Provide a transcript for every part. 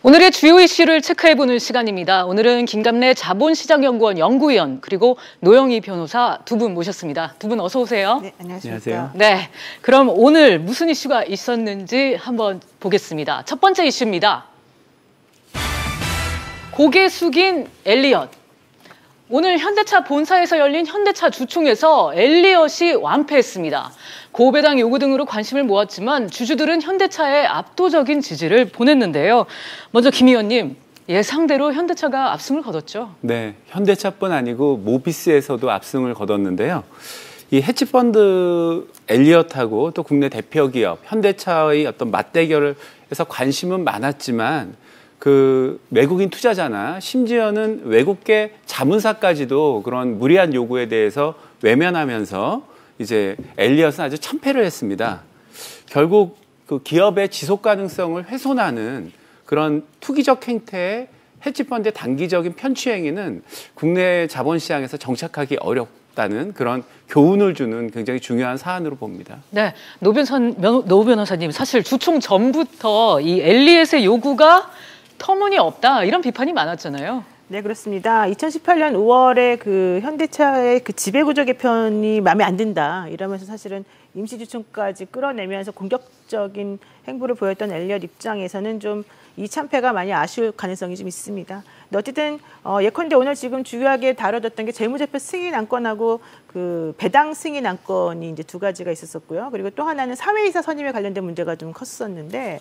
오늘의 주요 이슈를 체크해보는 시간입니다. 오늘은 김갑래 자본시장연구원 연구위원 그리고 노영희 변호사 두 분 모셨습니다. 두 분 어서 오세요. 네, 안녕하세요. 네, 그럼 오늘 무슨 이슈가 있었는지 한번 보겠습니다. 첫 번째 이슈입니다. 고개 숙인 엘리엇. 오늘 현대차 본사에서 열린 현대차 주총에서 엘리엇이 완패했습니다. 고배당 요구 등으로 관심을 모았지만 주주들은 현대차에 압도적인 지지를 보냈는데요. 먼저 김 의원님, 예상대로 현대차가 압승을 거뒀죠? 네, 현대차뿐 아니고 모비스에서도 압승을 거뒀는데요. 이 헤지펀드 엘리엇하고 또 국내 대표 기업 현대차의 어떤 맞대결에서 관심은 많았지만 그 외국인 투자자나 심지어는 외국계 자문사까지도 그런 무리한 요구에 대해서 외면하면서 이제 엘리엇은 아주 참패를 했습니다. 결국 그 기업의 지속 가능성을 훼손하는 그런 투기적 행태의 헤지펀드의 단기적인 편취 행위는 국내 자본시장에서 정착하기 어렵다는 그런 교훈을 주는 굉장히 중요한 사안으로 봅니다. 네, 노 변호사님, 사실 주총 전부터 이 엘리엇의 요구가 터무니없다 이런 비판이 많았잖아요. 네, 그렇습니다. 2018년 5월에 그 현대차의 그 지배구조 개편이 마음에 안 든다 이러면서 사실은 임시주총까지 끌어내면서 공격적인 행보를 보였던 엘리엇 입장에서는 좀 이 참패가 많이 아쉬울 가능성이 좀 있습니다. 어쨌든 예컨대 오늘 지금 주요하게 다뤄졌던 게 재무제표 승인 안건하고 그 배당 승인 안건이 이제 두 가지가 있었었고요. 그리고 또 하나는 사회이사 선임에 관련된 문제가 좀 컸었는데.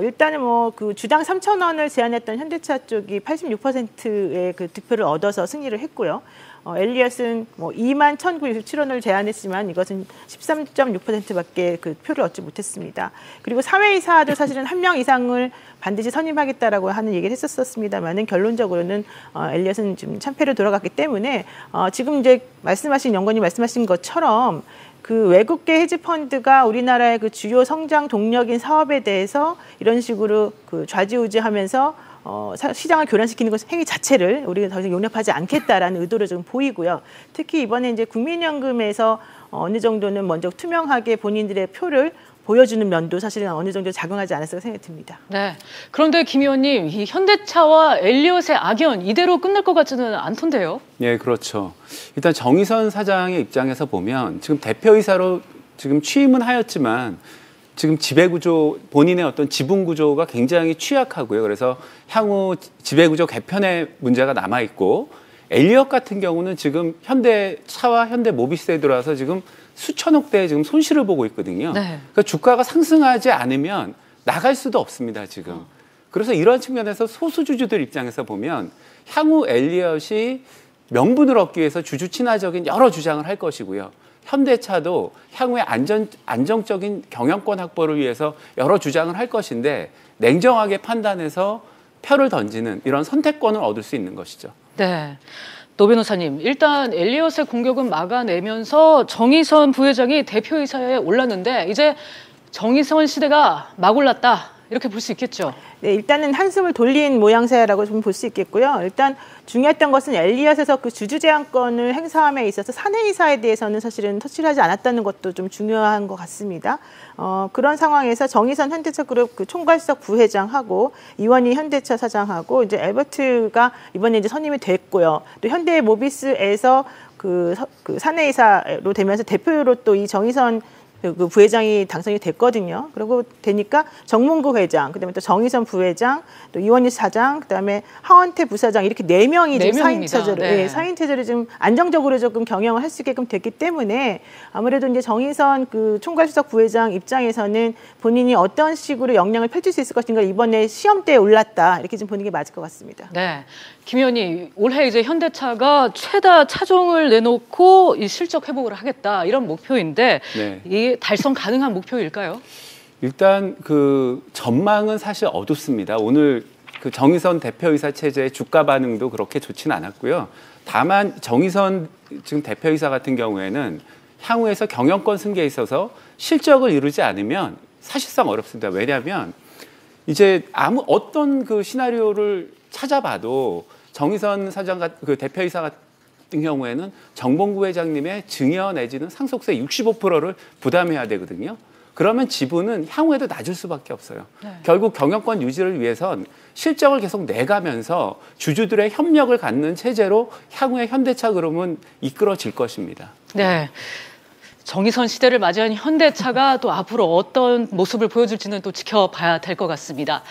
일단은 뭐 그 주당 3,000원을 제안했던 현대차 쪽이 86%의 그 득표를 얻어서 승리를 했고요. 엘리엇은 뭐 21,967원을 제안했지만 이것은 13.6%밖에 그 표를 얻지 못했습니다. 그리고 사회이사도 사실은 한 명 이상을 반드시 선임하겠다라고 하는 얘기를 했었습니다만은 결론적으로는 엘리엇은 좀 참패로 돌아갔기 때문에 지금 이제 말씀하신 연구원님 말씀하신 것처럼 그 외국계 헤지펀드가 우리나라의 그 주요 성장 동력인 사업에 대해서 이런 식으로 그 좌지우지하면서 시장을 교란시키는 것 행위 자체를 우리가 더 이상 용납하지 않겠다라는 의도를 좀 보이고요. 특히 이번에 이제 국민연금에서 어느 정도는 먼저 투명하게 본인들의 표를 보여주는 면도 사실은 어느 정도 작용하지 않았을까 생각이 듭니다. 네. 그런데 김 의원님, 이 현대차와 엘리엇의 악연 이대로 끝날 것 같지는 않던데요? 네, 그렇죠. 일단 정의선 사장의 입장에서 보면 지금 대표이사로 지금 취임은 하였지만 지금 지배구조, 본인의 어떤 지분구조가 굉장히 취약하고요. 그래서 향후 지배구조 개편의 문제가 남아있고 엘리엇 같은 경우는 지금 현대차와 현대모비스에 들어와서 지금 수천억 대의 지금 손실을 보고 있거든요. 네. 그러니까 주가가 상승하지 않으면 나갈 수도 없습니다, 지금. 그래서 이런 측면에서 소수주주들 입장에서 보면 향후 엘리엇이 명분을 얻기 위해서 주주 친화적인 여러 주장을 할 것이고요. 현대차도 향후에 안정적인 경영권 확보를 위해서 여러 주장을 할 것인데 냉정하게 판단해서 표를 던지는 이런 선택권을 얻을 수 있는 것이죠. 네. 노 변호사님, 일단 엘리엇의 공격은 막아내면서 정의선 부회장이 대표이사에 올랐는데 이제 정의선 시대가 막 올랐다 이렇게 볼 수 있겠죠? 네, 일단은 한숨을 돌린 모양새라고 좀 볼 수 있겠고요. 일단 중요했던 것은 엘리엇에서 그 주주 제한권을 행사함에 있어서 사내이사에 대해서는 사실은 터치를 하지 않았다는 것도 좀 중요한 것 같습니다. 그런 상황에서 정의선 현대차그룹 그 총괄수석 부회장하고 이원희 현대차 사장하고 이제 엘버트가 이번에 이제 선임이 됐고요. 또 현대모비스에서 그 사내이사로 되면서 대표로 또 이 정의선 그 부회장이 당선이 됐거든요. 그리고 되니까 정몽구 회장, 그다음에 또 정의선 부회장, 또 이원희 사장, 그다음에 하원태 부사장 이렇게 4명이 지금 사인 체제를 좀 안정적으로 조금 경영을 할 수 있게끔 됐기 때문에 아무래도 이제 정의선 그 총괄수석 부회장 입장에서는 본인이 어떤 식으로 역량을 펼칠 수 있을 것인가 이번에 시험대에 올랐다 이렇게 좀 보는 게 맞을 것 같습니다. 네, 김 의원님 올해 이제 현대차가 최다 차종을 내놓고 이 실적 회복을 하겠다 이런 목표인데. 네. 이게 달성 가능한 목표일까요? 일단 그 전망은 사실 어둡습니다. 오늘 그 정의선 대표이사 체제의 주가 반응도 그렇게 좋지는 않았고요. 다만 정의선 지금 대표이사 같은 경우에는 향후에서 경영권 승계에 있어서 실적을 이루지 않으면 사실상 어렵습니다. 왜냐하면 이제 어떤 그 시나리오를 찾아봐도 정의선 사장 그 대표이사 같은 경우에는 정봉구 회장님의 증여 내지는 상속세 65%를 부담해야 되거든요. 그러면 지분은 향후에도 낮을 수밖에 없어요. 네. 결국 경영권 유지를 위해선 실적을 계속 내가면서 주주들의 협력을 갖는 체제로 향후에 현대차 그룹은 이끌어질 것입니다. 네. 정의선 시대를 맞이한 현대차가 또 앞으로 어떤 모습을 보여줄지는 또 지켜봐야 될 것 같습니다.